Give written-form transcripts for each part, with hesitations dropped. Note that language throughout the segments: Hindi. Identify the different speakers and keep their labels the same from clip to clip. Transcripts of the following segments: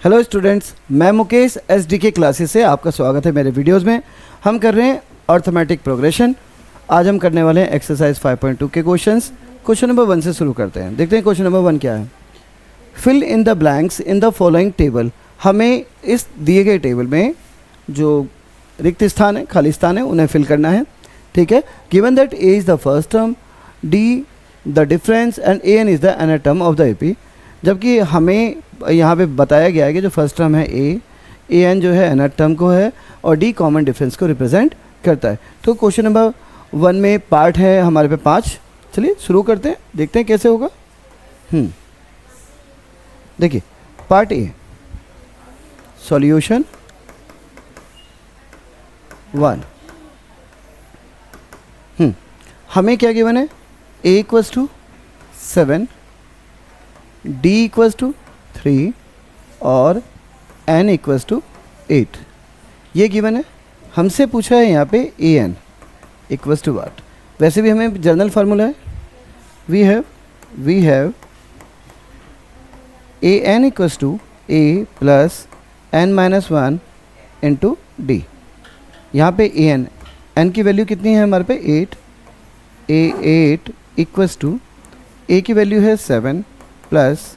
Speaker 1: हेलो स्टूडेंट्स, मैं मुकेश एसडीके क्लासेस से आपका स्वागत है मेरे वीडियोस में। हम कर रहे हैं अर्थमेटिक प्रोग्रेशन। आज हम करने वाले हैं एक्सरसाइज 5.2 के क्वेश्चंस। क्वेश्चन नंबर 1 से शुरू करते हैं। देखते हैं क्वेश्चन नंबर 1 क्या है। Fill in the blanks in the following table. हमें इस दिए गए टेबल में जो रिक्त स्थान है, खाली स्थान है, उन्हें फिल करना है। ठीक है। Given that a is the first term, d the difference and a n is the nth term of the AP. जबकि हमें यहाँ पे बताया गया है कि जो फर्स्ट टर्म है ए एन जो है एनर टर्म को है और डी कॉमन डिफरेंस को रिप्रेजेंट करता है। तो क्वेश्चन नंबर 1 में पार्ट है हमारे पे 5। चलिए शुरू करते हैं, देखते हैं कैसे होगा। देखिए पार्ट ए, सॉल्यूशन 1। हमें क्या गिवन है, a equals to 7, d equals to 3 और एन इक्वल्स टू 8। ये गिवन है। हमसे पूछा है यहाँ पे a n equals to what. वैसे भी हमें जनरल फार्मूला है, we have a n equals to a plus n minus 1 into d. यहाँ पे ए एन की वैल्यू कितनी है हमारे पे 8, ए 8 इक्वल्स टू ए की वैल्यू है 7 प्लस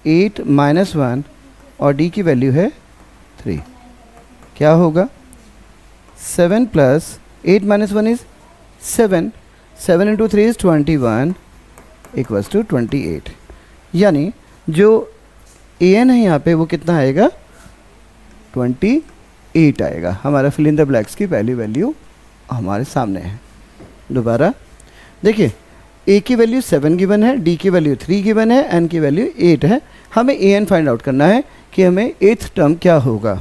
Speaker 1: 8 माइनस 1 और डी की वैल्यू है 3। क्या होगा, 7 plus 8 minus 1 is 7, 7 into 3 is 21 equals to 28। यानी जो ए एन है यहाँ पे वो कितना आएगा, 28 आएगा। हमारा फिल इन द ब्लैक्स की पहली वैल्यू हमारे सामने है। दोबारा देखिए, ए की वैल्यू 7 गिवन है, डी की वैल्यू 3 गिवन है, एन की वैल्यू 8 है। हमें ए एन फाइंड आउट करना है कि हमें 8th टर्म क्या होगा।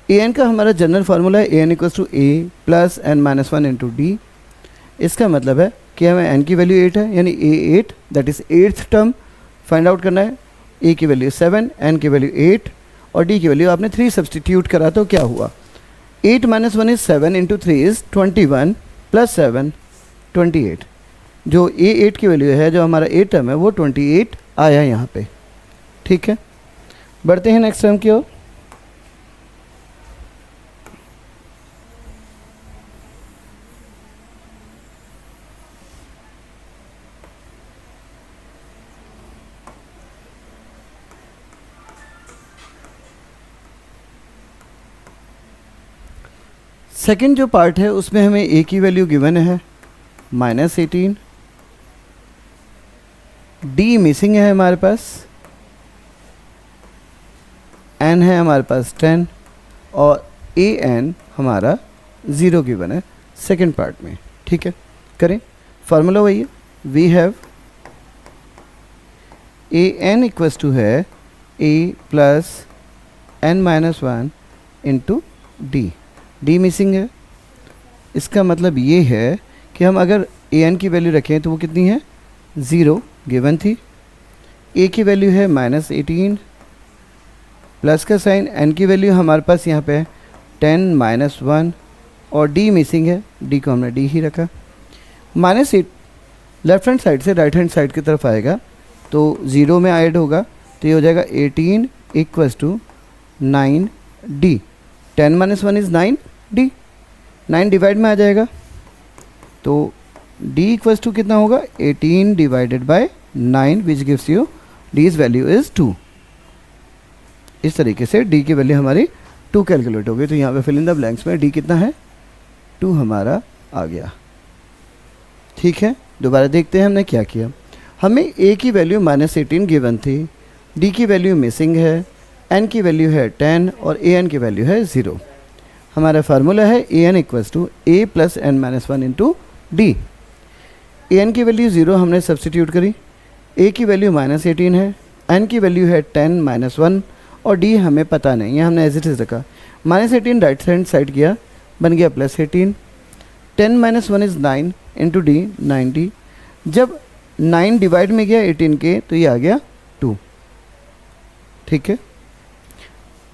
Speaker 1: ए एन का हमारा जनरल फार्मूला है a n equals to a plus n minus 1 into d. इसका मतलब है कि हमें एन की वैल्यू 8 है, यानी ए 8 that is 8th term find out करना है। ए की वैल्यू 7, एन की वैल्यू 8 और डी की वैल्यू आपने 3 सब्सटीट्यूट करा तो क्या हुआ, 8 minus 1 is 7 into 3 is 21 plus 7 28। जो ए 8 की वैल्यू है, जो हमारा ए टर्म है, वो 28 आया यहाँ पे। ठीक है, बढ़ते हैं नेक्स्ट टर्म की ओर। सेकंड जो पार्ट है उसमें हमें ए की वैल्यू गिवन है -18, डी मिसिंग है हमारे पास, एन है हमारे पास 10 और ए एन हमारा 0 गिवन है सेकंड पार्ट में। ठीक है, करें। फार्मूला वही है, we have a n equals to है a plus n minus 1 into d. D missing है, इसका मतलब ये है कि हम अगर ए एन की वैल्यू रखें तो वो कितनी है, 0 गिवन थी। ए की वैल्यू है -18, प्लस का साइन, एन की वैल्यू हमारे पास यहाँ पे है 10 माइनस 1 और डी मिसिंग है, डी को हमने डी ही रखा। -8 लेफ्ट हैंड साइड से राइट हैंड साइड की तरफ आएगा तो 0 में ऐड होगा, तो ये हो जाएगा 18 equals to 9 d. 10 minus 1 is 9 d, 9 divide में आ जाएगा तो d इक्वल्स टू कितना होगा, 18 divided by 9 which gives you d's value is 2। इस तरीके से d की वैल्यू हमारी 2 कैलकुलेट हो गई। तो यहाँ पे फिल इन द ब्लैंक्स में d कितना है, 2 हमारा आ गया। ठीक है, दोबारा देखते हैं हमने क्या किया। हमें a की वैल्यू -18 गिवन थी, d की वैल्यू मिसिंग है, n की वैल्यू है 10 और a n की वैल्यू है 0। हमारा फार्मूला है a n equals to a plus n minus 1 into d. A n की वैल्यू 0 हमने सब्सटीट्यूट करी, ए की वैल्यू -18 है, एन की वैल्यू है 10 माइनस 1 और डी हमें पता नहीं है, हमने एज इट इज़ रखा। -18 राइट हैंड साइड किया, बन गया +18। 10 माइनस 1 इज़ 9 इंटू डी 90। जब 9 डिवाइड में गया 18 के तो ये आ गया 2। ठीक है,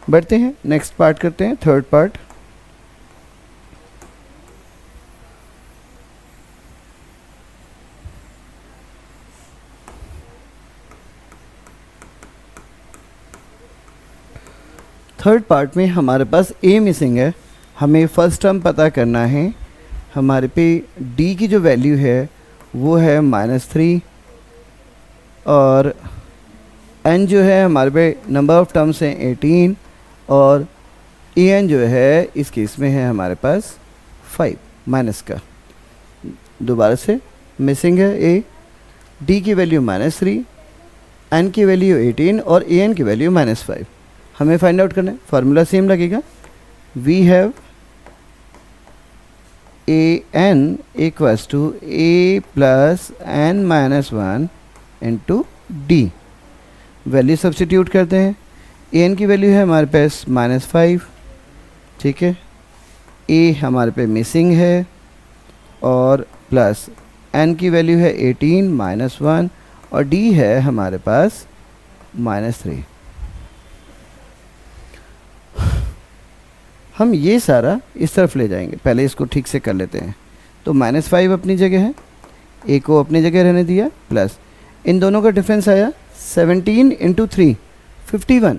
Speaker 1: बढ़ते हैं नेक्स्ट पार्ट करते हैं, थर्ड पार्ट। थर्ड पार्ट में हमारे पास ए मिसिंग है, हमें फर्स्ट टर्म पता करना है। हमारे पे डी की जो वैल्यू है वो है -3 और एन जो है हमारे पे नंबर ऑफ़ टर्म्स हैं 18 और ए एन जो है इस केस में है हमारे पास 5 माइनस का। दोबारा से मिसिंग है ए, डी की वैल्यू -3, एन की वैल्यू 18 और ए एन की वैल्यू -5। हमें फाइंड आउट करना है, फार्मूला सेम लगेगा। We have a n equals to a plus n -1 into d. Value substitute करते हैं। ए एन की वैल्यू है हमारे पास -5, ठीक है। ए हमारे पे मिसिंग है और प्लस एन की वैल्यू है 18 -1 और डी है हमारे पास -3। हम ये सारा इस तरफ ले जाएंगे, पहले इसको ठीक से कर लेते हैं। तो -5 अपनी जगह है, ए को अपनी जगह रहने दिया, प्लस इन दोनों का डिफरेंस आया 17 इंटू 3 51,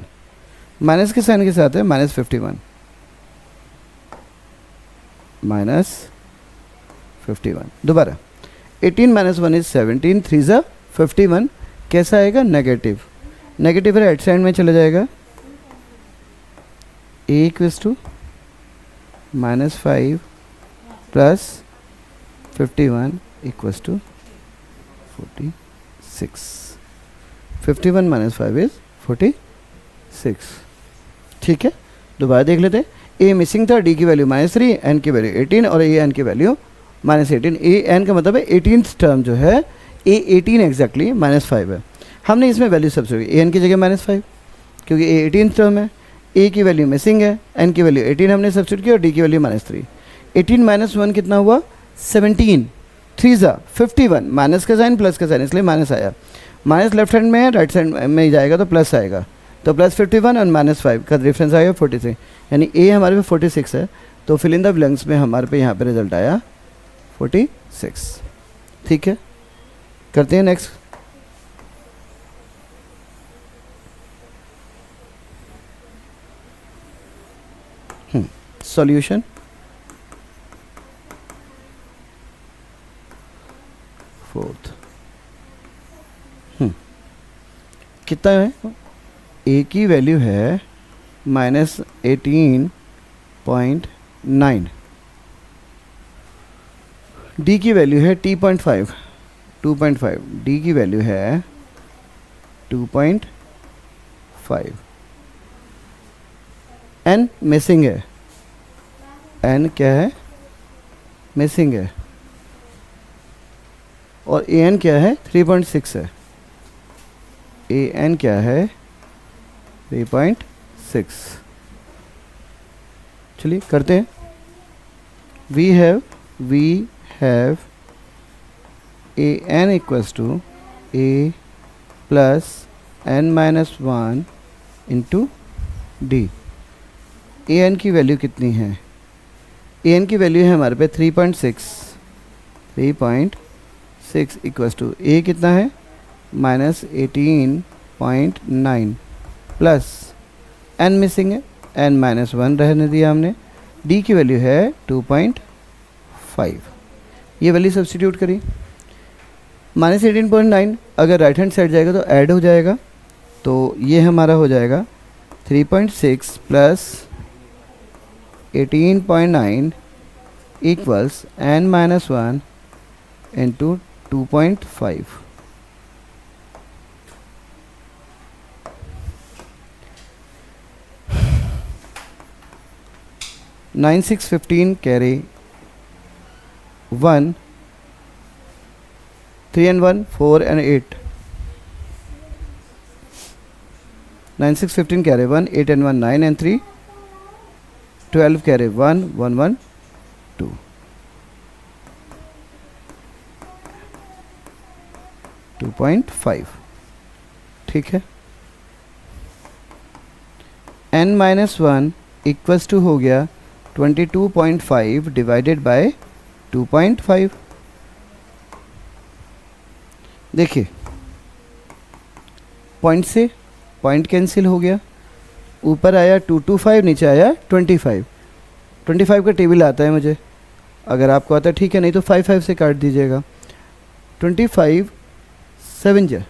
Speaker 1: माइनस के साइन के साथ है -51 -51। दोबारा 18 -1 इज 17, 3 ज़ा 51। कैसा आएगा? नेगेटिव। नेगेटिव राइट साइड में चला जाएगा। A equals to -5 plus 51 equals to 46। 51 - 5 is 46, ठीक है। दोबारा देख लेते हैं। ए मिसिंग था, डी की वैल्यू -3, एन की वैल्यू 18 और ए एन की वैल्यू -18। ए एन का मतलब है 18th टर्म जो है ए 18 एग्जैक्टली -5 है। हमने इसमें वैल्यू सब्स्टिट्यूट की, ए एन की जगह -5 क्योंकि ए 18th टर्म है, ए की वैल्यू मिसिंग है, एन की वैल्यू 18 हमने सब्स्टिट्यूट की और डी की वैल्यू -3। 18 - 1 कितना हुआ? 17, 3 ज़ा 51, माइनस का साइन प्लस का साइन इसलिए माइनस आया। माइनस लेफ्ट हैंड में है, राइट साइड में ही जाएगा तो प्लस आएगा। तो +51 और -5 का डिफरेंस आएगा 43, यानी ए हमारे पे 46 है। तो फिल इन द ब्लैंक्स में हमारे पे यहाँ पे रिजल्ट आया 46, ठीक है। करते हैं नेक्स्ट। सॉल्यूशन। फोर्थ कितना है? ए की वैल्यू है -18.9, डी की वैल्यू है T.5 2.5, डी की वैल्यू है 2.5। एन मिसिंग है, एन क्या है? मिसिंग है। और ए एन क्या है? 3.6 है। ए एन क्या है? 3.6। चलिए करते हैं। We have a n equals to a plus n-1 into d. A n की वैल्यू कितनी है? ए एन की वैल्यू है हमारे पे 3.6 इक्वल्स टू ए कितना है? -18.9 प्लस एन मिसिंग है, n-1 रहने दिया हमने। डी की वैल्यू है 2.5। ये वैल्यू सब्स्टिट्यूट करी। -18.9 अगर राइट हैंड साइड जाएगा तो ऐड हो जाएगा, तो ये हमारा हो जाएगा 3.6 plus 18.9 equals n-1 into 2.5। Nine 6 15 carry 1 3 and 1 4 and 8। 9 6 15 carry 1 8 and 1 9 and 3 12 carry 1 1 1 2। To 2.5, ठीक है। n-1 इक्वल्स टू हो गया 22.5 डिवाइडेड बाय 2.5। देखिए पॉइंट से पॉइंट कैंसिल हो गया ऊपर आया 225, नीचे आया 25। 25 का टेबल आता है मुझे, अगर आपको आता है ठीक है, नहीं तो 5 से काट दीजिएगा। 25 7 जा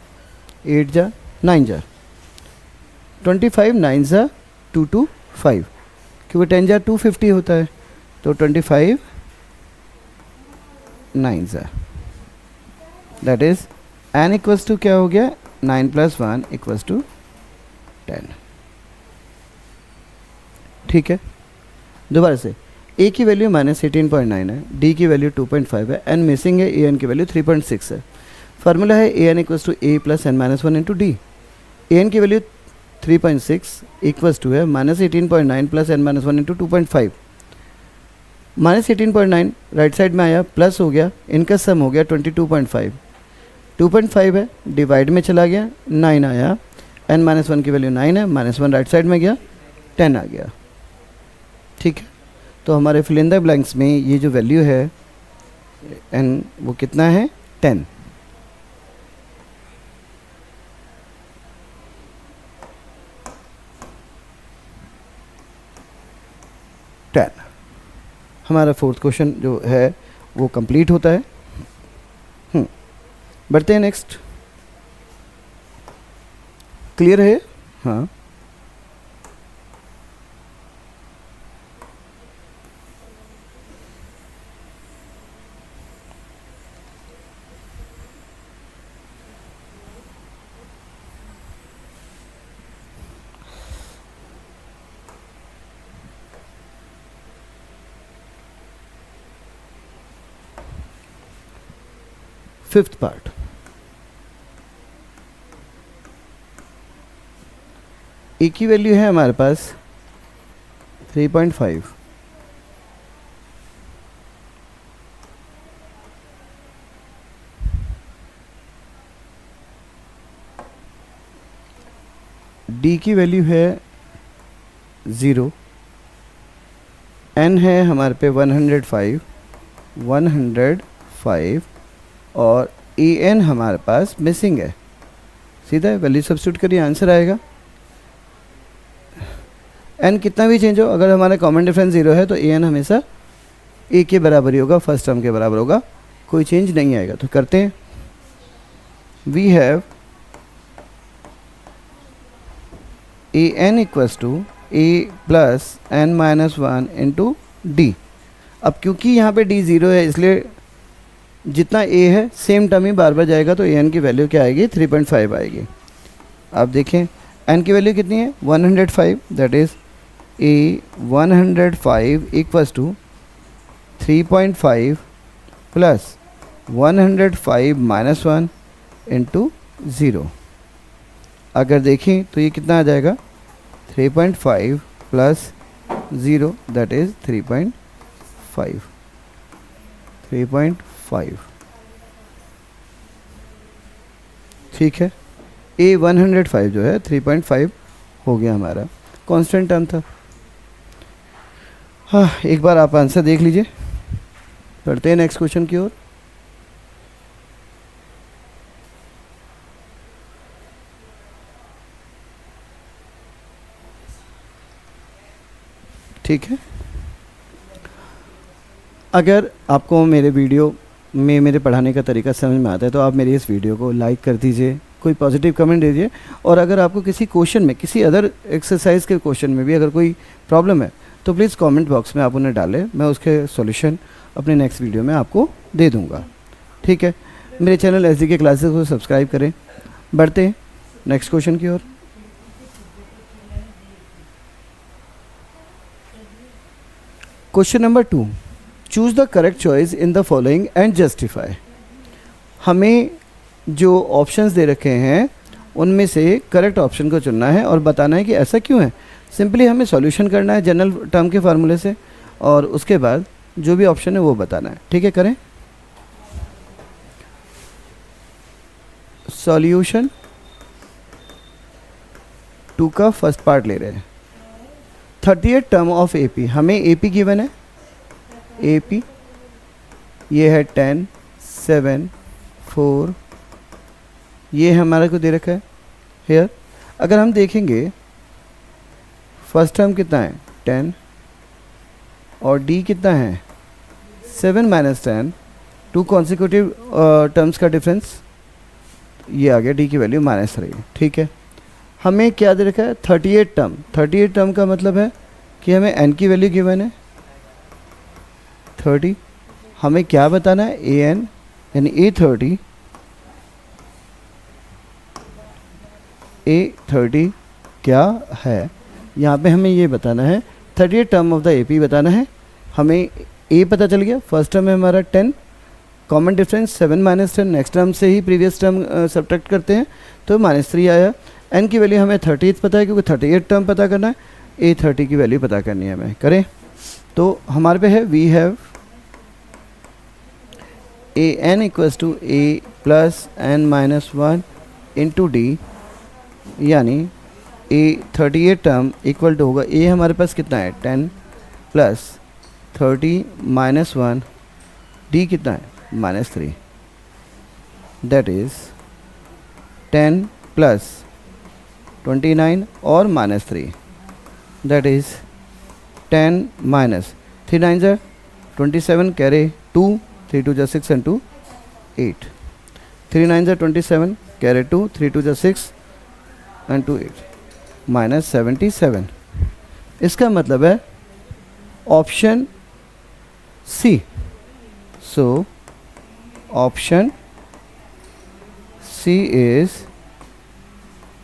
Speaker 1: 8 जा 9 जा 25 9 जा 225, क्योंकि 10 जा 250 होता है, तो 25 9 जा, that is n equals to क्या हो गया, 9 + 1 इक्वल्स टू 10। ठीक है, दोबारा से a की वैल्यू -18.9 है, d की वैल्यू 2.5 है, n मिसिंग है, a n की वैल्यू 3.6 है। फार्मूला है a n equals to a + n-1 into d. a n की वैल्यू 3.6 इक्वल्स टू है -18.9 + n-1 इंटू 2.5। -18.9 राइट साइड में आया, प्लस हो गया, इनका सम हो गया 22.5। 2.5 है, डिवाइड में चला गया, 9 आया, n-1 की वैल्यू 9 है, -1 राइट साइड में गया, 10 आ गया। ठीक है, तो हमारे फिल इन द ब्लैंक्स में ये जो वैल्यू है n वो कितना है, 10। हमारा फोर्थ क्वेश्चन जो है वो कंप्लीट होता है। बढ़ते हैं नेक्स्ट। क्लियर है? हाँ, फिफ्थ पार्ट। ए की वैल्यू है हमारे पास 3.5, डी की वैल्यू है 0, एन है हमारे पे 105 और ए एन हमारे पास मिसिंग है। सीधा वैल्यू सब्स्टिट्यूट करिए, आंसर आएगा। एन कितना भी चेंज हो, अगर हमारा कॉमन डिफरेंस 0 है तो ए एन हमेशा ए के बराबर ही होगा, फर्स्ट टर्म के बराबर होगा, कोई चेंज नहीं आएगा। तो करते हैं, we have a n equals to a + n-1 into d. अब क्योंकि यहाँ पे डी 0 है, इसलिए जितना a है सेम टर्म ही बार बार जाएगा, तो an की वैल्यू क्या आएगी, 3.5 आएगी। आप देखें n की वैल्यू कितनी है, 105, that is a 105 equals to 3.5 + 105 - 1 into 0। अगर देखें तो ये कितना आ जाएगा, 3.5 + 0 दैट इज़ 3.5। ठीक है, a 105 जो है 3.5 हो गया हमारा, कांस्टेंट टर्म था। हाँ, एक बार आप आंसर देख लीजिए। बढ़ते हैं नेक्स्ट क्वेश्चन की ओर। ठीक है, अगर आपको मेरे वीडियो में मेरे पढ़ाने का तरीका समझ में आता है तो आप मेरी इस वीडियो को लाइक कर दीजिए, कोई पॉजिटिव कमेंट दीजिए, और अगर आपको किसी क्वेश्चन में, किसी अदर एक्सरसाइज के क्वेश्चन में भी अगर कोई प्रॉब्लम है तो प्लीज़ कमेंट बॉक्स में आप उन्हें डालें, मैं उसके सॉल्यूशन अपने नेक्स्ट वीडियो में आपको दे दूँगा। ठीक है, मेरे चैनल SDK क्लासेस को सब्सक्राइब करें। बढ़ते हैं नेक्स्ट क्वेश्चन की ओर। Question number 2, choose the correct choice in the following and justify. हमें जो ऑप्शंस दे रखे हैं उनमें से करेक्ट ऑप्शन को चुनना है और बताना है कि ऐसा क्यों है। सिंपली हमें सॉल्यूशन करना है जनरल टर्म के फार्मूले से, और उसके बाद जो भी ऑप्शन है वो बताना है। ठीक है, करें। सॉल्यूशन 2 का फर्स्ट पार्ट ले रहे हैं। 38 टर्म ऑफ AP, हमें AP गिवन है, AP ये है 10 7 4, ये हमारे को दे रखा है हेयर। अगर हम देखेंगे फर्स्ट टर्म कितना है 10 और डी कितना है 7 माइनस 10, 2 कॉन्सिक्यूटिव टर्म्स का डिफरेंस, ये आ गया डी की वैल्यू -3। ठीक है, हमें क्या दे रखा है 38 टर्म। 38 टर्म का मतलब है कि हमें एन की वैल्यू गिवन है 30, हमें क्या बताना है ए एन यानी A30 क्या है, यहाँ पे हमें ये बताना है 38 टर्म ऑफ द AP बताना है। हमें A पता चल गया, फर्स्ट टर्म है हमारा 10, common difference 7 minus 10, next term से ही प्रीवियस टर्म सब्ट्रैक्ट करते हैं तो -3 आया। n की वैल्यू हमें 38 पता है क्योंकि 38 टर्म पता करना है, A30 की वैल्यू पता करनी है हमें। करें तो हमारे पे है we have an equals to a plus n minus 1 into d, यानी A38 टर्म इक्वल टू होगा a हमारे पास कितना है 10 प्लस 30 माइनस 1, डी कितना है -3, दैट इज़ 10 प्लस 29 और -3, दैट इज़ 10 माइनस 3 9 ज़ा 27, कैरे 2, 3 2 ज़ा 6 and 2 8, 3 9 ज़ा 27, कैरे 2, 3 2 ज़ा 6 and 2 8, -77। इसका मतलब है option C. So option C is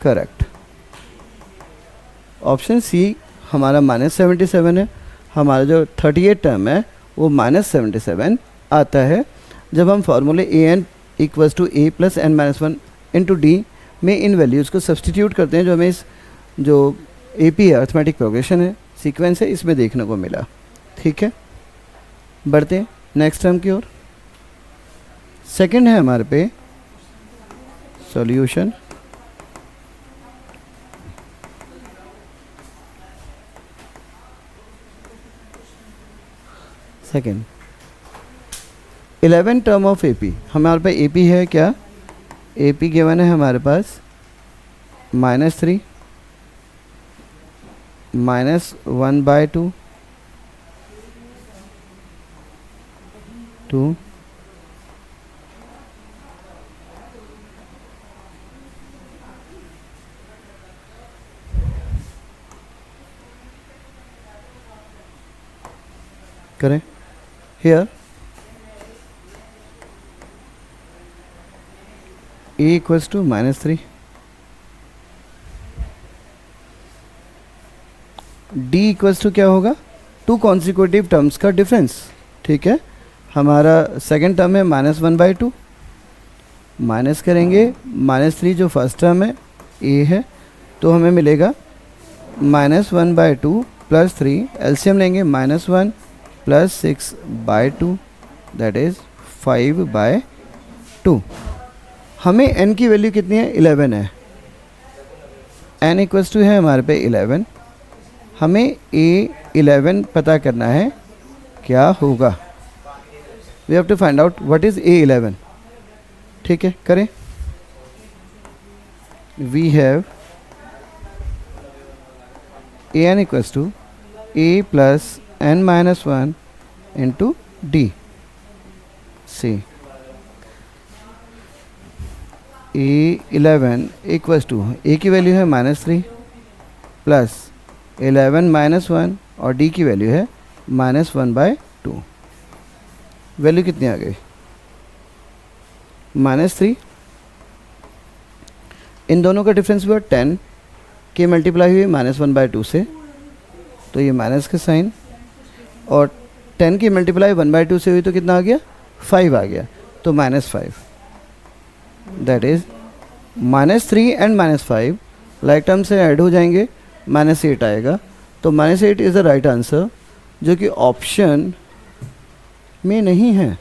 Speaker 1: correct. Option C हमारा -77 है, हमारा जो 38 टर्म है वो -77 आता है। जब हम फार्मूले a n equals to a plus n minus 1 into d में इन वैल्यूज़ को सब्सटीट्यूट करते हैं, जो हमें इस जो ए पी है अर्थमेटिक प्रोग्रेशन है सीक्वेंस है इसमें देखने को मिला। ठीक है, बढ़ते हैं नेक्स्ट टर्म की ओर। सेकंड है हमारे पे solution. Second 11 term of AP, हमारे पे एपी है क्या, एपी गिवन है हमारे पास -3 -1/2 2 करें here a equals to -3, d equals to क्या होगा 2 कॉन्सिक्यूटिव टर्म्स का डिफरेंस। ठीक है, हमारा सेकंड टर्म है -1/2, माइनस करेंगे -3 जो फर्स्ट टर्म है a है तो हमें मिलेगा -1/2 प्लस 3, एलसीएम लेंगे -1 प्लस 6/2 दैट इज़ 5/2। हमें n की वैल्यू कितनी है 11 है, n इक्वल्स टू है हमारे पे 11, हमें A11 पता करना है क्या होगा, we have to find out what is A11। ठीक है, करें we have an equals to a plus n minus 1 into d C, A11 equals to a की वैल्यू है -3 प्लस 11 माइनस 1 और d की वैल्यू है -1/2। वैल्यू कितनी आ गई -3, इन दोनों का डिफरेंस हुआ 10 के मल्टीप्लाई हुई -1/2 से, तो ये माइनस का साइन, और 10 की मल्टीप्लाई 1/2 से हुई तो कितना आ गया 5 आ गया, तो -5 that is -3 and -5 like term से ऐड हो जाएंगे, -8 आएगा। तो -8 इज़ द राइट आंसर जो कि ऑप्शन में नहीं है।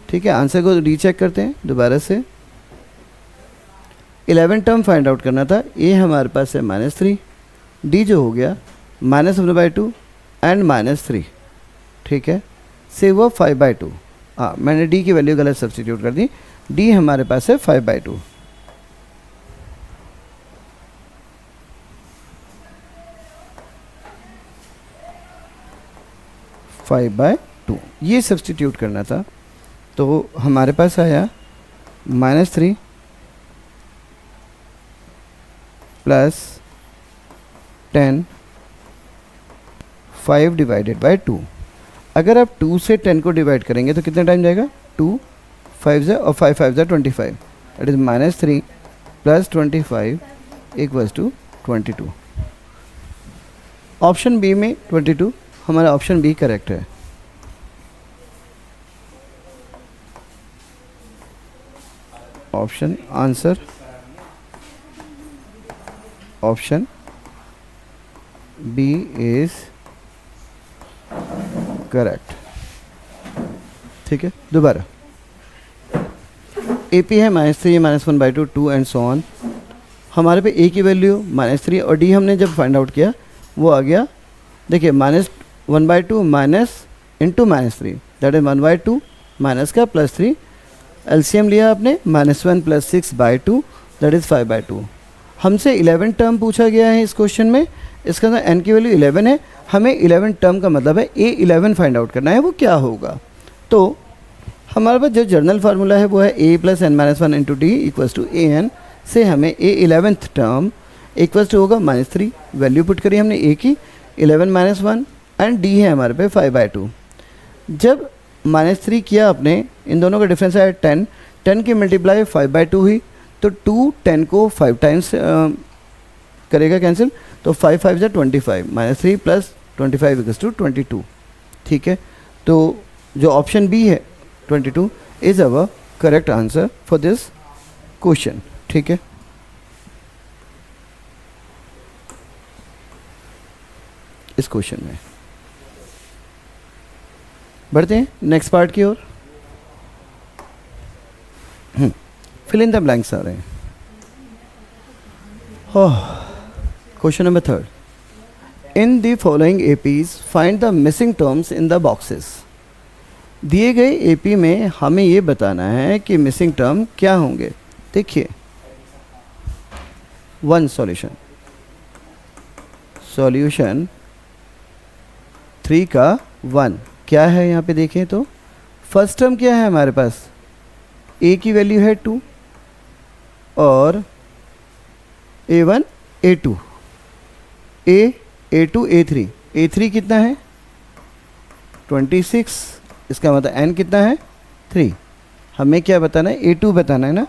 Speaker 1: ठीक है, आंसर को रीचेक करते हैं दोबारा से। 11 टर्म फाइंड आउट करना था, ए हमारे पास है -3, डी जो हो गया -1/2 एंड -3। ठीक है, से वो 5/2, हाँ मैंने डी की वैल्यू गलत सब्स्टिट्यूट कर दी, डी हमारे पास है 5/2। 5/2, ये सब्सटीट्यूट करना था। तो हमारे पास आया -3 प्लस 10 5/2। अगर आप 2 से 10 को डिवाइड करेंगे तो कितना टाइम जाएगा, 2 5 और 5 5 25, that is -3 plus 25 equals to 22। Option B में 22, हमारा ऑप्शन बी करेक्ट है। Option answer option B is correct. ठीक है, दोबारा ए पी है -3 -1/2 2 एंड सो ऑन। हमारे पे ए की वैल्यू -3 और डी हमने जब फाइंड आउट किया वो आ गया, देखिए -1/2 minus into -3 that is 1/2 minus का +3, एलसीएम लिया आपने -1 + 6/2 दैट इज़ 5/2। हमसे 11 टर्म पूछा गया है इस क्वेश्चन में, इसका अंदर n की वैल्यू 11 है, हमें 11 टर्म का मतलब है A11 फाइंड आउट करना है, वो क्या होगा। तो हमारे पास जो जर्नल फार्मूला है वो है a + n-1 into d equals to an, से हमें A11th टर्म इक्वल्स टू होगा -3, वैल्यू पुट करी हमने a की 11 - 1 एंड d है हमारे पे 5/2। जब -3 किया आपने, इन दोनों का डिफरेंस आया 10, 10 की मल्टीप्लाई 5/2 हुई, तो 2 10 को 5 टाइम्स करेगा कैंसिल, तो 5 5 जा 25, -3 + 25 इक्वल्स टू 22। ठीक है, तो जो ऑप्शन बी है 22 is our correct answer for this question. ठीक है, इस क्वेश्चन में बढ़ते हैं नेक्स्ट पार्ट की ओर। फिल इन द ब्लैंक्स आ रहे हैं। Question number 3, in the following APs find the missing terms in the boxes. दिए गए एपी में हमें ये बताना है कि मिसिंग टर्म क्या होंगे। देखिए 1 सॉल्यूशन 3 का 1 क्या है यहाँ पे देखें तो फर्स्ट टर्म क्या है हमारे पास, a की वैल्यू है 2 और a1 a2 a2 a3 कितना है 26, इसका मतलब n कितना है 3। हमें क्या बताना है, a2 बताना है ना।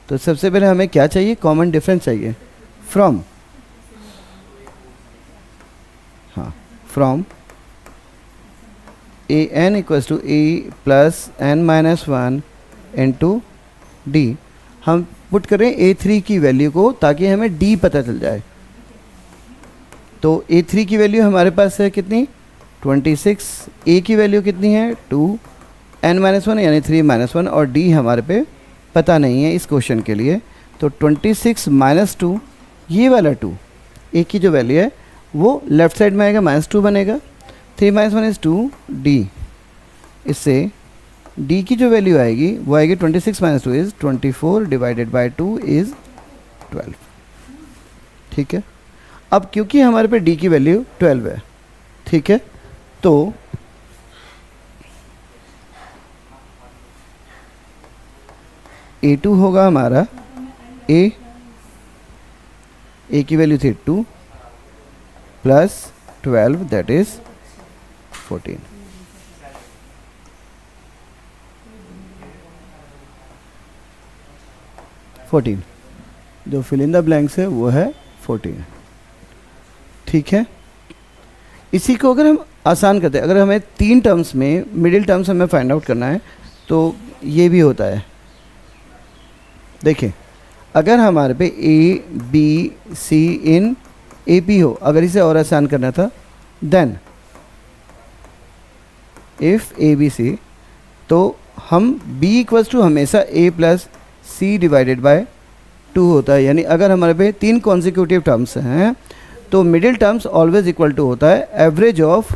Speaker 1: तो सबसे पहले हमें क्या चाहिए, कॉमन डिफरेंस चाहिए फ्रॉम, हाँ from an equals to a + n-1 into d. हम पुट करें a3 की वैल्यू को ताकि हमें d पता चल जाए। तो a3 की वैल्यू हमारे पास है कितनी 26, a की वैल्यू कितनी है 2, n-1 यानी 3 - 1 और d हमारे पे पता नहीं है इस क्वेश्चन के लिए। तो 26 - 2 ये वाला 2 a की जो वैल्यू है वो लेफ्ट साइड में आएगा -2 बनेगा, 3 - 1 इज़ 2 d। इससे d की जो वैल्यू आएगी वो आएगी 26 - 2 इज़ 24/2 इज़ 12। ठीक है, अब क्योंकि हमारे पे d की वैल्यू 12 है, ठीक है, तो a2 होगा हमारा a की वैल्यू थी 2 + 12 दैट इज़ 14। जो फिल इन द ब्लैंक्स है वो है 14। ठीक है, इसी को अगर हम आसान करते हैं, अगर हमें 3 टर्म्स में मिडिल टर्म्स हमें फाइंड आउट करना है तो ये भी होता है। देखिए अगर हमारे पे a b c in a p हो, अगर इसे और आसान करना था then if a b c, तो हम b इक्वल्स टू हमेशा a + c/2 होता है। यानी अगर हमारे पे 3 कॉन्जिक्यूटिव टर्म्स हैं तो middle terms always equal to होता है average of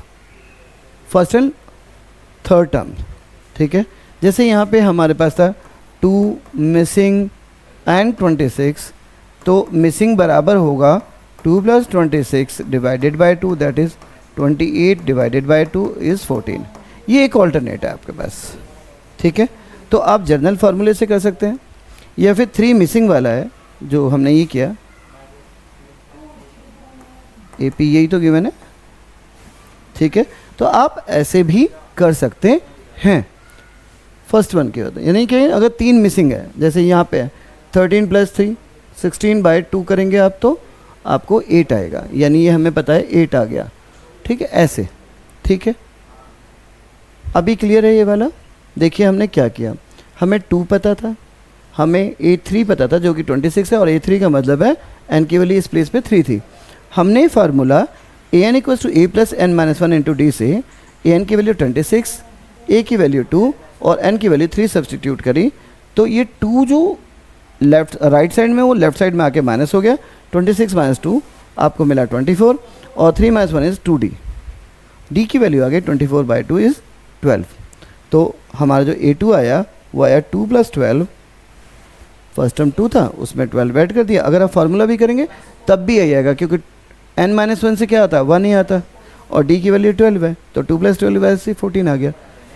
Speaker 1: first and third term. ठीक है, जैसे यहाँ पे हमारे पास था 2 मिसिंग एंड 26, तो मिसिंग बराबर होगा 2 + 26/2 that is 28 divided by 2 is 14। ये एक ऑल्टरनेट है आपके पास, ठीक है। तो आप जनरल फार्मूले से कर सकते हैं, या फिर 3 मिसिंग वाला है जो हमने ये किया, AP यही तो गिवन है, ठीक है। तो आप ऐसे भी कर सकते हैं। फर्स्ट वन के होते हैं, यानी कि अगर 3 मिसिंग है, जैसे यहाँ पे 13 + 3 16 बाय 2 करेंगे आप तो आपको 8 आएगा, यानी ये हमें पता है 8 आ गया, ठीक है, ऐसे, ठीक है। अभी क्लियर है ये वाला। देखिए हमने क्या किया, हमें 2 पता था, हमें A3 पता था जो कि 26 है, और A3 का मतलब है n की वैल्यू इस प्लेस पे 3 थी। हमने formula an = a + n - 1 × d से an की वैल्यू 26, a की वैल्यू 2 और n की वैल्यू 3 सब्सटीट्यूट करी, तो ये 2 जो लेफ्ट राइट साइड में वो लेफ्ट साइड में आके माइनस हो गया, 26 - 2 आपको मिला 24, और 3 - 1 इज़ 2d, d की वैल्यू आ गई 24/2 इज़ 12। तो हमारा जो A2 आया वो आया 2 + 12, फर्स्ट टर्म 2 था उसमें 12 ऐड कर दिया। अगर आप फार्मूला भी करेंगे तब भी यही आएगा, क्योंकि n - 1 से क्या आता है, 1 ही आता, और d की वैल्यू 12 है, तो 2 + 12 वैसे 14 आ गया,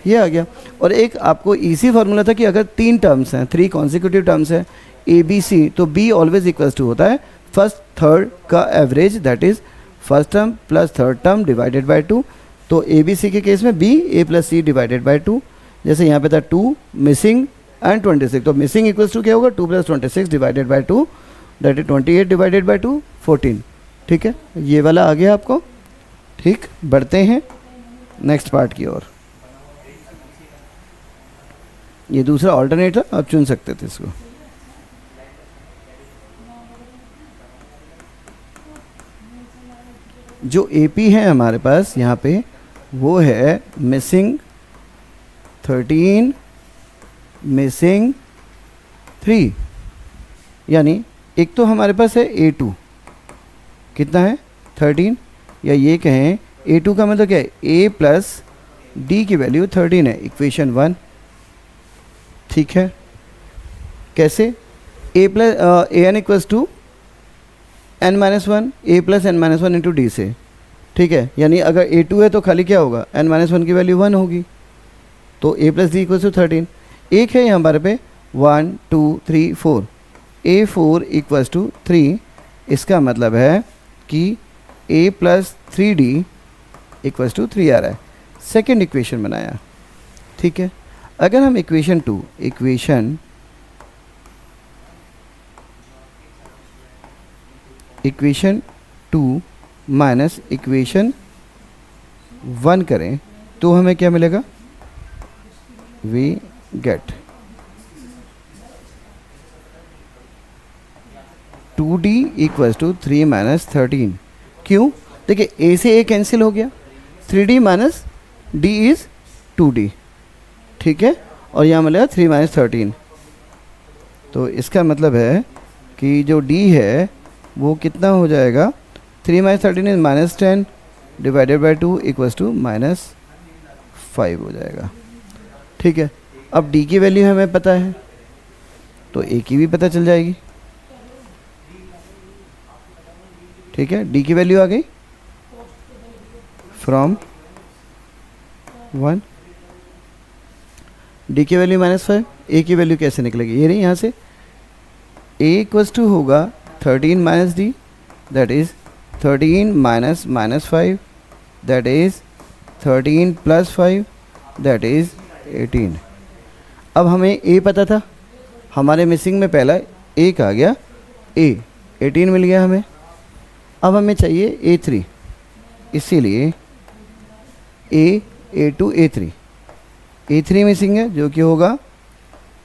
Speaker 1: ये आ गया। और एक आपको इजी फार्मूला था कि अगर 3 टर्म्स हैं, 3 कॉन्सिक्यूटिव टर्म्स हैं ABC, तो B ऑलवेज इक्वल टू होता है फर्स्ट थर्ड का average, that is first term plus third term divided by 2। तो ABC के केस में B A + C divided by 2, जैसे यहाँ पे था 2 मिसिंग एंड 26, तो मिसिंग इक्वल्स टू क्या होगा, 2 + 26 divided by 2, that is 28 divided by 2 14, ठीक है। ये वाला आ गया आपको, ठीक। बढ़ते हैं नेक्स्ट पार्ट की ओर। ये दूसरा ऑल्टरनेट है, आप चुन सकते थे इसको। जो AP है हमारे पास यहाँ पे वो है मिसिंग 13 मिसिंग 3, यानी एक तो हमारे पास है A2 कितना है 13, या ये कहें A2 का मतलब क्या है, A + D की वैल्यू 13 है, इक्वेशन 1, ठीक है। कैसे, an = n - 1 a + n - 1 × d से, ठीक है। यानी अगर A2 है तो खाली क्या होगा, n - 1 की वैल्यू 1 होगी, तो A + d = 13। एक है यहाँ हमारे पे 1 2 3 4, A4 = 3, इसका मतलब है कि A + 3d = 3 आ रहा है। सेकेंड इक्वेशन बनाया, ठीक है। अगर हम इक्वेशन 2 माइनस इक्वेशन 1 करें तो हमें क्या मिलेगा, वी गेट 2d = 3 - 13। क्यों, देखिए a से a कैंसिल हो गया, 3d - d इज़ 2d, ठीक है, और यहाँ मिलेगा 3 - 13। तो इसका मतलब है कि जो d है वो कितना हो जाएगा, 3 - 13 इज -10 डिवाइडेड बाय 2 = -5 हो जाएगा, ठीक है। अब d की वैल्यू हमें पता है तो a की भी पता चल जाएगी, ठीक है। d की वैल्यू आ गई फ्रॉम 1, d की वैल्यू -5, a की वैल्यू कैसे निकलेगी, ये नहीं, यहाँ से a = होगा 13 - d, that is 13 - -5, that is 13 + 5, that is 18। अब हमें a पता था, हमारे मिसिंग में पहला एक आ गया, a 18 मिल गया हमें। अब हमें चाहिए A3, इसीलिए A2 A3, A3 मिसिंग है जो कि होगा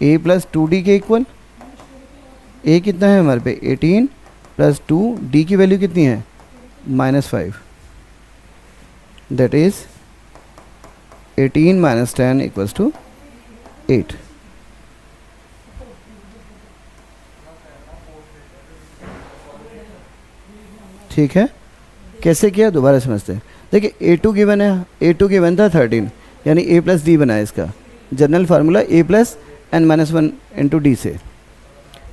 Speaker 1: A + 2d के इक्वल। a कितना है हमारे पे 18 + 2, d की वैल्यू कितनी है -5, दैट इज़ 18 - 10 = 8। ठीक है, कैसे किया दोबारा समझते हैं। देखिए A2 गिवन है, A2 गिवन था 13, यानी A + d बना है इसका general formula, A + n - 1 × d से।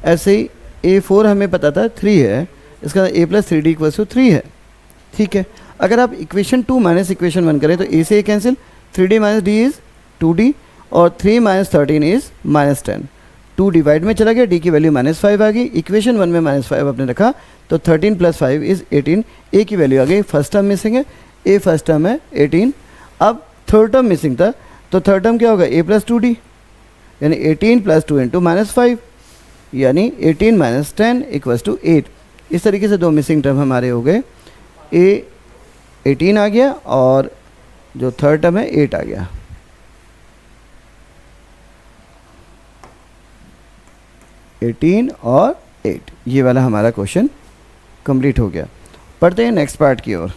Speaker 1: ऐसे ही A4 हमें पता था 3 है, इसका A + 3d = 3 है, ठीक है। अगर आप इक्वेशन 2 माइनस इक्वेशन 1 करें तो ए से a cancel, 3d minus d is 2d और 3 माइनस 13 इज़ -10। 2 डिवाइड में चला गया, डी की वैल्यू -5 आ गई। इक्वेशन 1 में -5 आपने रखा तो 13 + 5 इज़ 18। ए की वैल्यू आ गई, फर्स्ट टर्म मिसिंग है, ए फर्स्ट टर्म है 18। अब थर्ड टर्म मिसिंग था तो थर्ड टर्म क्या होगा, a + 2d, यानी 18 + 2 × -5 यानी 18 - 10 = 8। इस तरीके से दो मिसिंग टर्म हमारे हो गए, a 18 आ गया और जो थर्ड टर्म है 8 आ गया। एटीन और 8, ये वाला हमारा क्वेश्चन कंप्लीट हो गया। पढ़ते हैं नेक्स्ट पार्ट की ओर।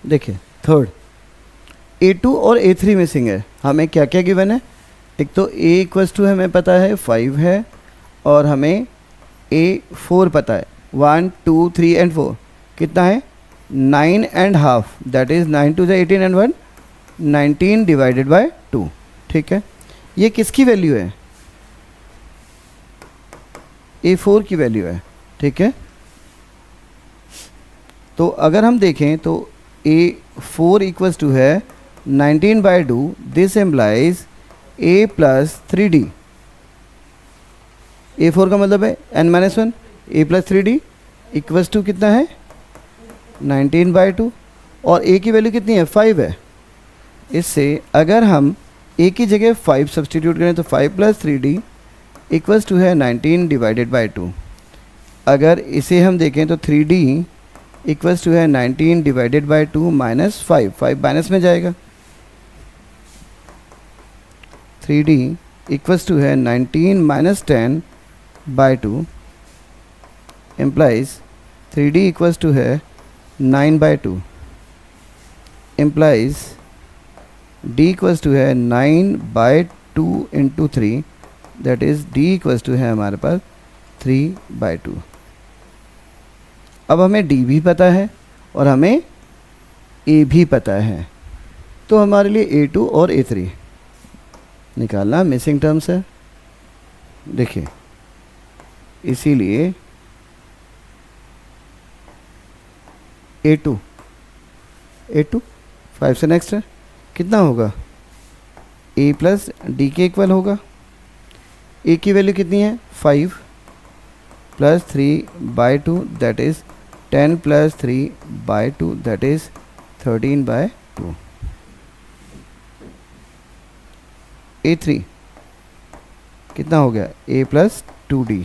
Speaker 1: देखिए थर्ड, A2 और A3 मिसिंग है। हमें क्या क्या गिवन है, एक तो A = हमें पता है 5 है और हमें A4 पता है 1 2 3 एंड 4 कितना है 9.5, दैट इज़ 9 2 18 एंड 1 19 / 2। ठीक है, ये किसकी वैल्यू है, A4 की वैल्यू है। ठीक है, तो अगर हम देखें तो A4 = है 19/2, this implies A + 3d। A4 का मतलब है n-1, A + 3d = कितना है 19/2 और A की वैल्यू कितनी है 5 है। इससे अगर हम A की जगह 5 सब्सटीट्यूट करें तो 5 + 3d = है 19 / 2। अगर इसे हम देखें तो 3d = है 19 / 2 -5, 5 माइनस में जाएगा। 3d = है 19 - 10/2 implies 3d = है 9/2 implies d = है 9/2 × 3, दैट इज़ d = है हमारे पास 3/2। अब हमें d भी पता है और हमें a भी पता है, तो हमारे लिए A2 और A3 निकालना मिसिंग टर्म्स है। देखिए इसीलिए A2 5 से नेक्स्ट है कितना होगा, A + d के इक्वल होगा। A की वैल्यू कितनी है 5 + 3/2, that is 10 + 3/2, that is 13/2। A3 कितना हो गया, A + 2d,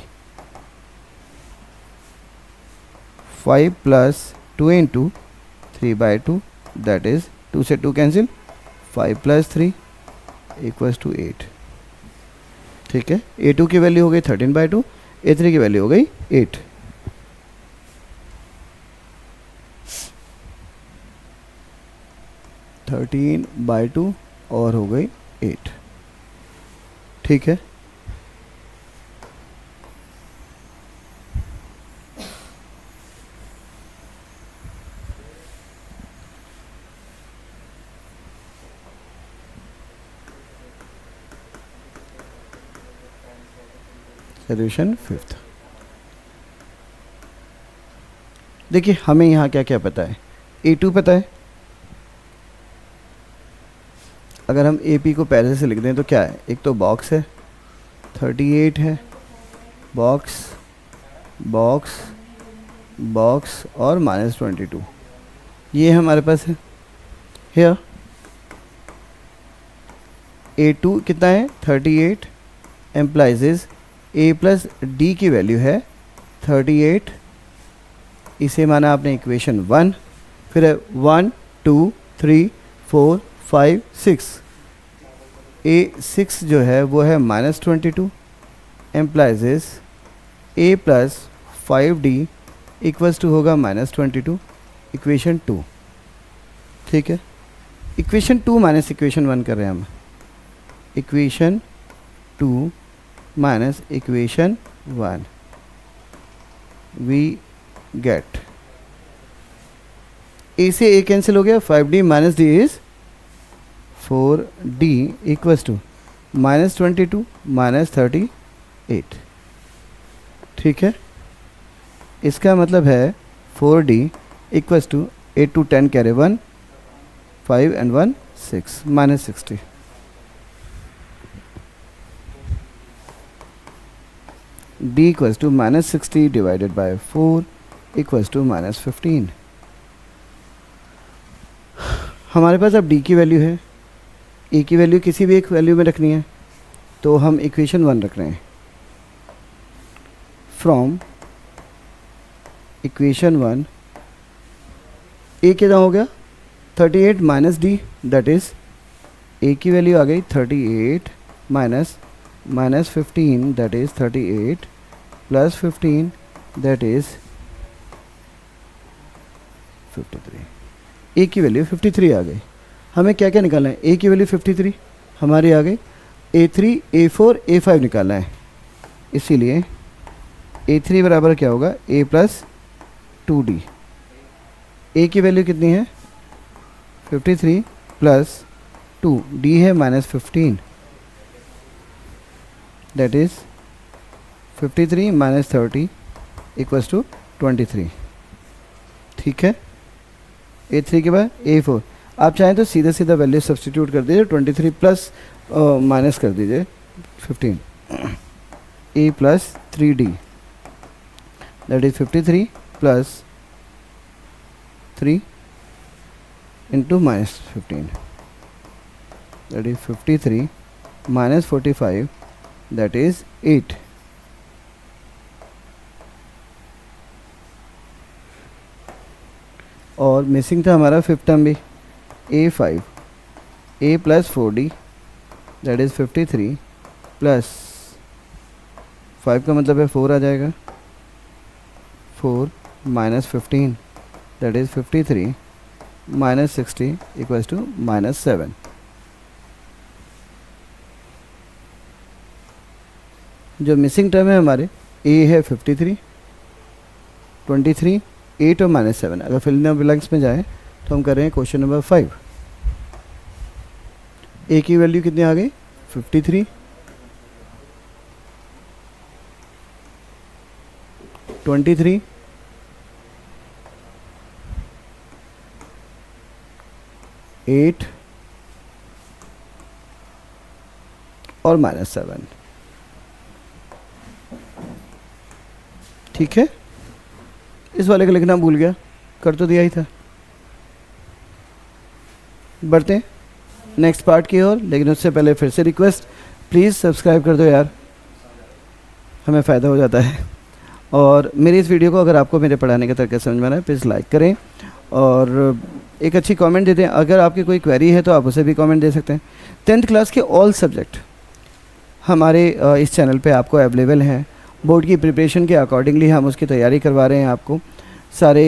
Speaker 1: 5 + 2 × 3/2, दैट इज़ 2 से 2 कैंसिल, 5 + 3 = 8। ठीक है, A2 की वैल्यू हो गई 13/2, A3 की वैल्यू हो गई 8। थर्टीन बाई 2 और हो गई 8। ठीक है, सोल्यूशन 5th। देखिए हमें यहाँ क्या क्या पता है, A2 पता है। अगर हम AP को पहले से लिख दें तो क्या है, एक तो बॉक्स है 38 है, बॉक्स बॉक्स बॉक्स और -22, ये हमारे पास है। हियर A2 कितना है 38, एम्प्लाइज A + d की वैल्यू है 38, इसे माना आपने इक्वेशन 1, फिर है 1 2 3 4 5 6, A6 जो है वो है -22, employees A + 5d equals to होगा -22, इक्वेशन 2। ठीक है, इक्वेशन 2 माइनस इक्वेशन 1 कर रहे हैं हम। Equation 2 minus equation 1 we get, a से ए कैंसिल हो गया, 5d minus d is 4d equals to -22 -38। ठीक है, इसका मतलब है 4d equals to 8 to 10 carry 1, 5 and 1 6 -60। d equals to -60 divided by 4 equals to -15। हमारे पास अब d की वैल्यू है, a की वैल्यू किसी भी एक वैल्यू में रखनी है, तो हम इक्वेशन 1 रख रहे हैं। फ्रॉम इक्वेशन 1 a कितना हो गया 38 minus D, that is a की वैल्यू आ गई 38 minus -15 that is 38 plus 15 that is 53। a की वैल्यू 53 आ गई। हमें क्या क्या निकालना है, a की वैल्यू 53 हमारी आ गई, a3 a4 a5 निकालना है। इसीलिए a3 बराबर क्या होगा a प्लस 2d। a की वैल्यू कितनी है 53 प्लस 2, d है -15 that is 53 minus 30 equals to 23। ठीक है, a3 के बाद a4, आप चाहें तो सीधा सीधा वैल्यू सब्स्टिट्यूट कर दीजिए, 23 प्लस माइनस कर दीजिए 15, a plus 3d that is 53 plus 3 into -15 that is 53 minus 45 that is 8। और मिसिंग था हमारा फिफ्थ टर्म भी, a5 a plus 4d that is 53 plus 5 का मतलब है 4 आ जाएगा, 4 minus 15 that is 53 minus 60 equals to -7। जो मिसिंग टर्म है हमारे a है 53, 23, 8 और -7। अगर फिल इन द ब्लैंक्स में जाए तो हम कर रहे हैं क्वेश्चन नंबर 5। a की वैल्यू कितनी आ गई 53, 23, 8 और -7। ठीक है, इस वाले का लिखना भूल गया, कर तो दिया ही था। बढ़ते हैं नेक्स्ट पार्ट की ओर, लेकिन उससे पहले फिर से रिक्वेस्ट, प्लीज़ सब्सक्राइब कर दो यार, हमें फ़ायदा हो जाता है। और मेरी इस वीडियो को अगर आपको मेरे पढ़ाने का तरीका समझ में आना है प्लीज़ लाइक करें और एक अच्छी कमेंट दे दें। अगर आपकी कोई क्वेरी है तो आप उसे भी कमेंट दे सकते हैं। 10th क्लास के ऑल सब्जेक्ट हमारे इस चैनल पे आपको अवेलेबल हैं। बोर्ड की प्रिपरेशन के अकॉर्डिंगली हम उसकी तैयारी करवा रहे हैं आपको। सारे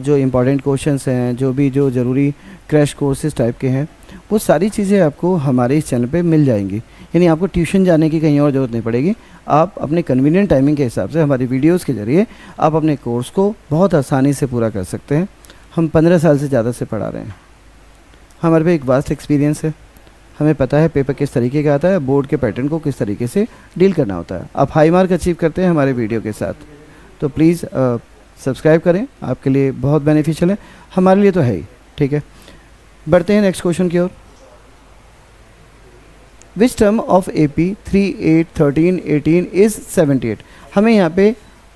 Speaker 1: जो इम्पॉर्टेंट क्वेश्चंस हैं, जो ज़रूरी क्रैश कोर्सेज टाइप के हैं, वो सारी चीज़ें आपको हमारे इस चैनल पे मिल जाएंगी। यानी आपको ट्यूशन जाने की कहीं और ज़रूरत नहीं पड़ेगी। आप अपने कन्वीनियंट टाइमिंग के हिसाब से हमारी वीडियोस के ज़रिए आप अपने कोर्स को बहुत आसानी से पूरा कर सकते हैं। हम 15 साल से ज़्यादा से पढ़ा रहे हैं। हमारे पे एक वास्ट एक्सपीरियंस है, हमें पता है पेपर किस तरीके का आता है, बोर्ड के पैटर्न को किस तरीके से डील करना होता है। आप हाई मार्क अचीव करते हैं हमारे वीडियो के साथ, तो प्लीज़ सब्सक्राइब करें, आपके लिए बहुत बेनिफिशियल है, हमारे लिए तो है ही। ठीक है, बढ़ते हैं नेक्स्ट क्वेश्चन की ओर। Which term of AP 3, 8, 13, 18 is 78। हमें यहाँ पे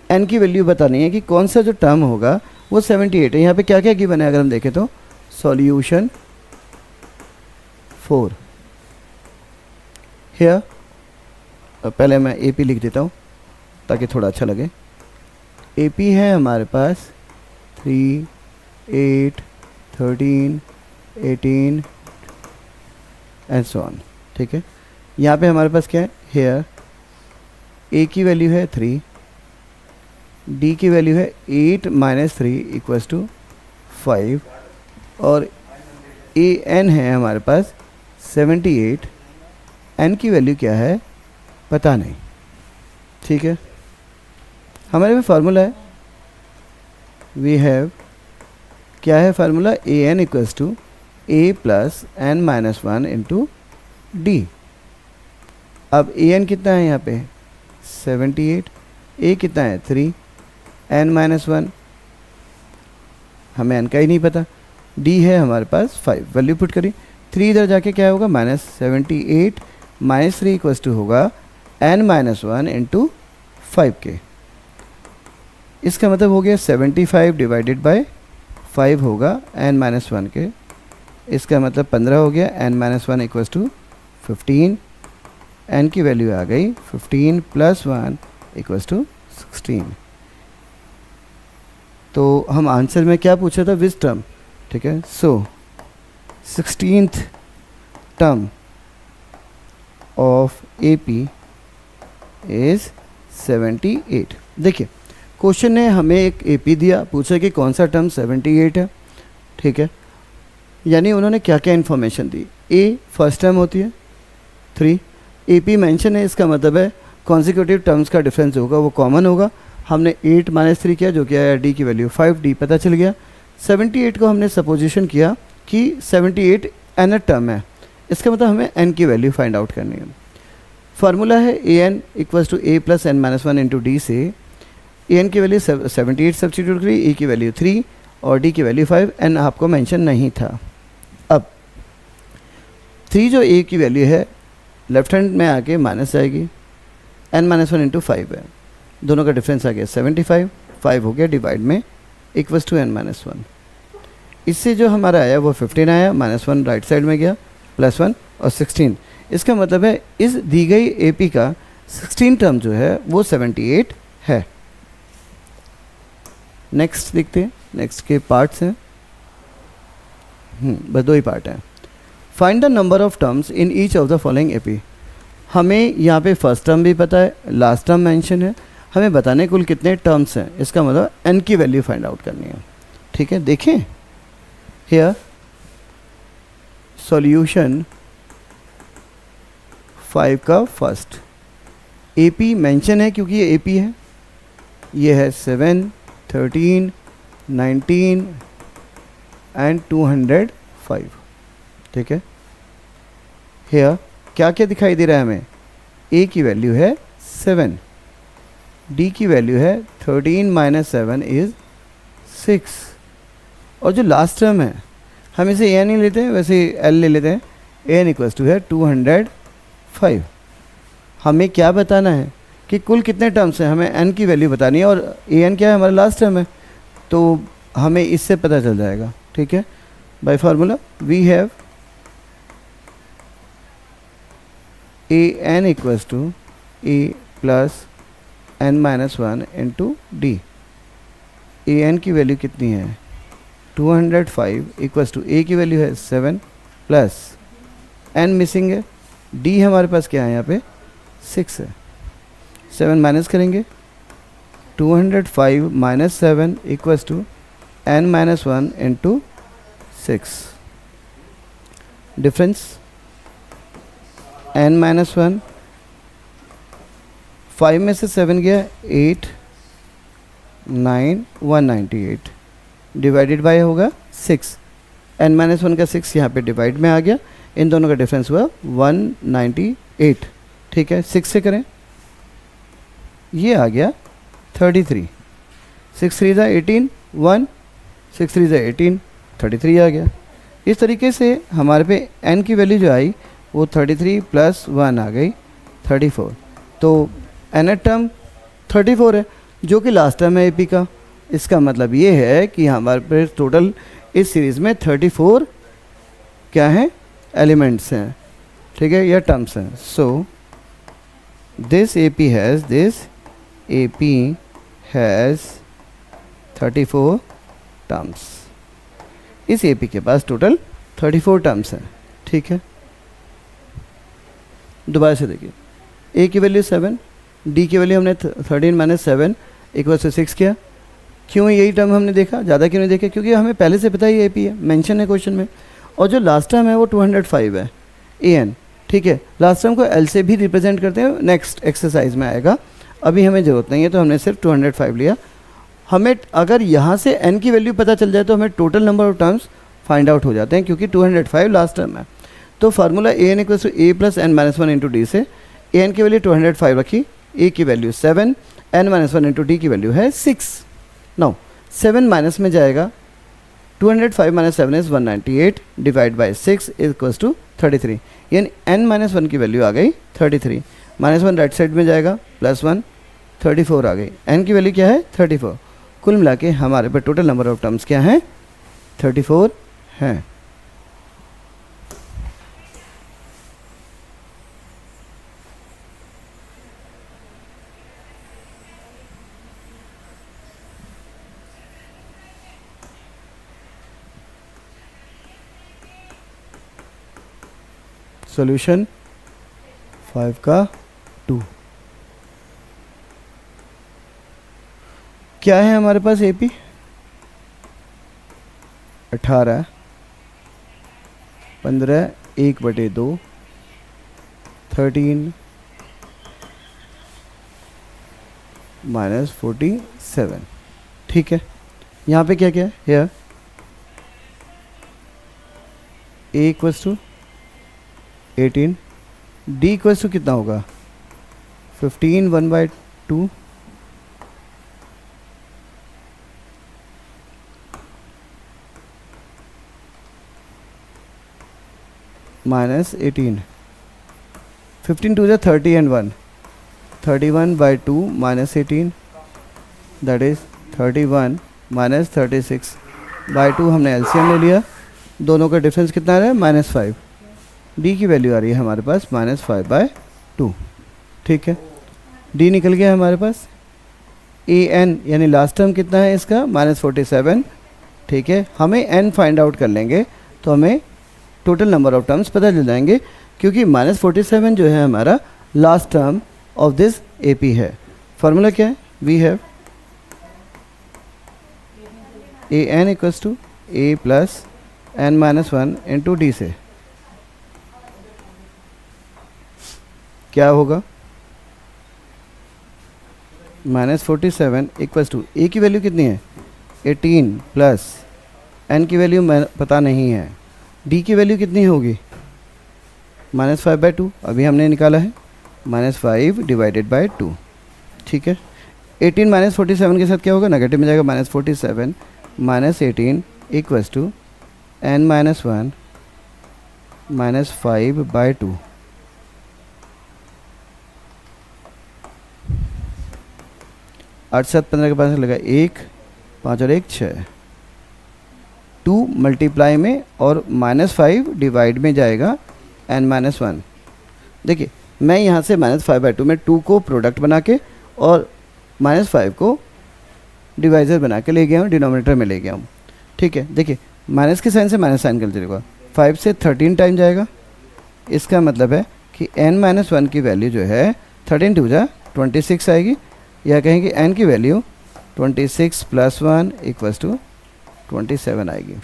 Speaker 1: n की वैल्यू बतानी है कि कौन सा जो टर्म होगा वो 78 है। यहाँ पे क्या क्या गिवन है अगर हम देखें तो सॉल्यूशन 4 हियर, पहले मैं AP लिख देता हूँ ताकि थोड़ा अच्छा लगे। AP है हमारे पास 3, 8, 13, 18 एंड सो ऑन। ठीक है, यहाँ पे हमारे पास क्या है, हेयर A की वैल्यू है 3, डी की वैल्यू है 8 माइनस 3 इक्वल्स टू 5 और ए एन है हमारे पास 78, एन की वैल्यू क्या है पता नहीं। ठीक है, हमारे में फार्मूला है, वी हैव क्या है formula, a n equals to a plus n minus 1 into d. अब ए एन कितना है यहाँ पे 78, ए कितना है 3, एन माइनस 1 हमें एन का ही नहीं पता, डी है हमारे पास 5, वैल्यू पुट करी, 3 इधर जाके क्या होगा -78 माइनस 3 इक्वल्स टू होगा एन माइनस 1 इंटू 5 के। इसका मतलब हो गया 75 डिवाइडेड बाय 5 होगा एन माइनस 1 के, इसका मतलब 15 हो गया, n minus 1 equals to 15, n की वैल्यू आ गई 15 प्लस 1 इक्वल्स टू 16। तो हम आंसर में क्या पूछा था, विच टर्म, ठीक है। सो 16th term of A P is 78। देखिए क्वेश्चन ने हमें एक ए पी दिया, पूछा कि कौन सा टर्म 78 है, ठीक है। यानी उन्होंने क्या क्या इन्फॉर्मेशन दी, ए फर्स्ट टर्म होती है 3, ए पी मैंशन है, इसका मतलब है कॉन्सिक्यूटिव टर्म्स का डिफरेंस होगा वो कॉमन होगा। हमने 8 माइनस 3 किया जो कि आया डी की वैल्यू 5, डी पता चल गया। 78 को हमने सपोजिशन किया कि 78 एन टर्म है, इसका मतलब हमें एन की वैल्यू फाइंड आउट करनी है। फार्मूला है a n equals to a plus n minus 1 into D से ए एन की वैल्यू 78 सब्सटीट्यूट करी, ए की वैल्यू 3 और डी की वैल्यू 5, एन आपको मेंशन नहीं था। अब 3 जो ए की वैल्यू है लेफ्ट हैंड में आके माइनस जाएगी, एन माइनस 1 इंटू 5 है, दोनों का डिफरेंस आ गया 75, 5 हो गया डिवाइड में इक्वल्स टू एन माइनस 1। इससे जो हमारा आया वो 15 आया, -1 राइट साइड में गया, +1 और 16। इसका मतलब है इस दी गई ए पी का 16 टर्म जो है वो 78 है। नेक्स्ट देखते हैं, नेक्स्ट के पार्ट्स हैं, बस 2 ही पार्ट हैं। Find the number of terms in each of the following A P. हमें यहाँ पे फर्स्ट टर्म भी पता है, लास्ट टर्म मेंशन है, हमें बताने कुल कितने टर्म्स हैं, इसका मतलब एन की वैल्यू फाइंड आउट करनी है। ठीक है, देखें हियर सॉल्यूशन 5 का फर्स्ट ए पी मेंशन है क्योंकि ये ए पी है, ये है 7, 13, 19 एंड 205। ठीक है, हियर क्या क्या दिखाई दे रहा है हमें, ए की वैल्यू है 7, डी की वैल्यू है 13 माइनस 7 इज़ 6, और जो लास्ट टर्म है हम इसे ए नहीं लेते हैं, वैसे एल ले लेते हैं, ए एन इक्वल्स टू है 205। हमें क्या बताना है कि कुल कितने टर्म्स हैं, हमें एन की वैल्यू बतानी है, और ए एन क्या है हमारा लास्ट टर्म है, तो हमें इससे पता चल जाएगा। ठीक है, by formula we have a n equals to a plus n minus 1 into d. A n की वैल्यू कितनी है 205 इक्वल्स टू ए की वैल्यू है 7 प्लस एन मिसिंग है, डी हमारे पास क्या है यहाँ पे 6 है, 7 माइनस करेंगे 205 minus 7 equals to n minus 1 into 6, difference n minus 1, 5 में से 7 गया 8, 9, 198 डिवाइडेड बाय होगा 6, एन माइनस 1 का 6 यहाँ पे डिवाइड में आ गया, इन दोनों का डिफरेंस हुआ 198। ठीक है, 6 से करें, ये आ गया 33, 6 3 ज़ा 18, 1 6 3 ज़ा 18, 33 आ गया। इस तरीके से हमारे पे n की वैल्यू जो आई वो 33 प्लस 1 आ गई 34। तो n टर्म 34 है जो कि लास्ट टर्म है AP का। इसका मतलब ये है कि हमारे पे टोटल इस सीरीज़ में 34 क्या हैं, एलिमेंट्स हैं। ठीक है, या टर्म्स हैं। So this AP has 34 terms. इस AP के पास टोटल 34 टर्म्स हैं। ठीक है, दोबारा से देखिए, A की वैल्यू 7, D की वैल्यू हमने 13 माइनस 7, इक्वल टू 6 किया। क्यों यही टर्म हमने देखा, ज़्यादा क्यों नहीं देखा, क्योंकि हमें पहले से पता ही AP है, मेंशन है क्वेश्चन में। और जो लास्ट टर्म है वो 205 है AN, ठीक है। लास्ट टर्म को L से भी रिप्रेजेंट करते हैं, नेक्स्ट एक्सरसाइज में आएगा, अभी हमें ज़रूरत नहीं है, तो हमने सिर्फ 205 लिया। हमें अगर यहाँ से n की वैल्यू पता चल जाए तो हमें total number of terms find out हो जाते हैं, क्योंकि 205 लास्ट टर्म है। तो formula AN equals to A plus n minus 1 into D से AN की वैल्यू 205 रखी, A की value 7, n minus 1 into D की वैल्यू है 6। नाउ 7 माइनस में जाएगा, 205 minus 7 is 198 divide by 6 equals to 33, यानी n माइनस 1 की वैल्यू आ गई 33, माइनस 1 राइट साइड में जाएगा, प्लस 1 34 आ गई, n की वैल्यू क्या है 34। कुल मिला के हमारे पे टोटल नंबर ऑफ टर्म्स क्या हैं 34 हैं। सॉल्यूशन 5 का 2 क्या है हमारे पास AP 18, 15 1/2, 13 माइनस 47, ठीक है। यहाँ पे क्या क्या है, here A equals to 18, D equals to कितना होगा 15 1/2 minus 18, 15 two 30 and 1, 31/2 minus 18, that is 31 minus 36/2। हमने LCM ले लिया, दोनों का डिफरेंस कितना आ रहा है -5। D की वैल्यू आ रही है हमारे पास -5/2, ठीक है। D निकल गया हमारे पास। AN यानी लास्ट टर्म कितना है इसका -47, ठीक है। हमें n फाइंड आउट कर लेंगे तो हमें टोटल नंबर ऑफ टर्म्स पता चल जाएंगे, क्योंकि -47 जो है हमारा last term of this AP है। फार्मूला क्या है, we have AN equals to A plus n minus 1 into D से क्या होगा -47 इक्वल्स टू A की वैल्यू कितनी है 18 प्लस n की वैल्यू पता नहीं है, D की वैल्यू कितनी होगी -5/2, अभी हमने निकाला है -5 डिवाइडेड बाय 2, ठीक है। 18 माइनस 47 के साथ क्या होगा, नेगेटिव में जाएगा, -47 minus 18 equals to n minus 1 -5/2। आठ 7 15 के पास लगा 1, 5 और 1 6, 2 मल्टीप्लाई में और -5 डिवाइड में जाएगा n माइनस 1। देखिए मैं यहाँ से -5/2 में 2 को प्रोडक्ट बना के और -5 को डिवाइज़र बना के ले गया हूँ, डिनोमिनेटर में ले गया हूँ, ठीक है। देखिए माइनस के साइन से माइनस साइन कर दीजिएगा, 5 से 13 टाइम जाएगा, इसका मतलब है कि n माइनस 1 की वैल्यू जो है 13 टू 26 आएगी, या कहें कि n की वैल्यू 26 प्लस 1 इक्वल्स टू 27 आएगी।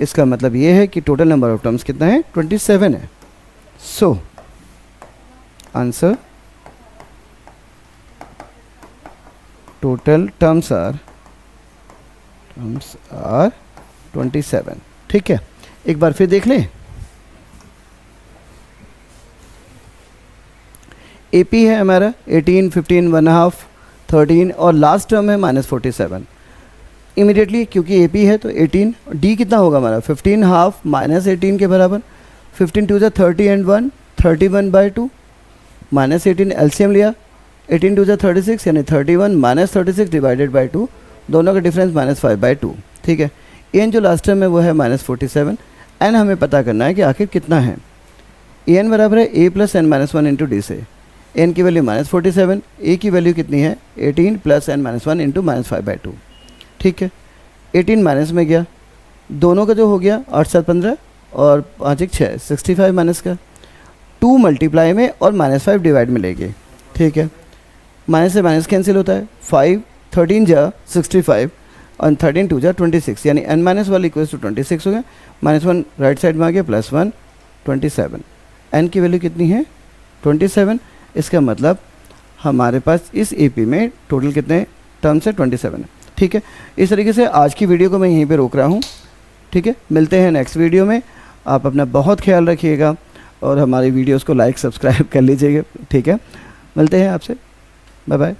Speaker 1: इसका मतलब ये है कि टोटल नंबर ऑफ टर्म्स कितना है 27 है। So answer total terms are 27, ठीक है। एक बार फिर देख लें, AP है हमारा 18, 15, 1/2, 13 और लास्ट टर्म है -47। इमीडिएटली क्योंकि AP है तो 18, D कितना होगा हमारा 15 हाफ माइनस 18 के बराबर, 15 टू 30 एंड 1 31/2 माइनस 18 LCM लिया, 18 टू 36 यानी 31 माइनस 36 डिवाइडेड बाई 2, दोनों का डिफरेंस -5/2, ठीक है। n जो लास्ट टर्म है वो है -47, n हमें पता करना है कि आखिर कितना है। n बराबर है A plus n minus 1 into D से, n की वैल्यू -47, A की वैल्यू कितनी है 18 प्लस n माइनस 1 इंटू -5/2, ठीक है। 18 माइनस में गया, दोनों का जो हो गया 8 7 15 और 5 1 6 65 माइनस का 2 मल्टीप्लाई में और -5 डिवाइड में ले गए, ठीक है। माइनस से माइनस कैंसिल होता है, 5 13 जा 65 और 13 2 जा 26, यानी n माइनस वाले इक्वल टू 26 हो गया, -1 राइट साइड में आ गया, +1 27, n की वैल्यू कितनी है 27। इसका मतलब हमारे पास इस AP में टोटल कितने टर्म्स है 27 है। ठीक है, इस तरीके से आज की वीडियो को मैं यहीं पे रोक रहा हूँ। ठीक है, मिलते हैं नेक्स्ट वीडियो में। आप अपना बहुत ख्याल रखिएगा और हमारी वीडियोस को लाइक सब्सक्राइब कर लीजिएगा। ठीक है, मिलते हैं आपसे, बाय बाय।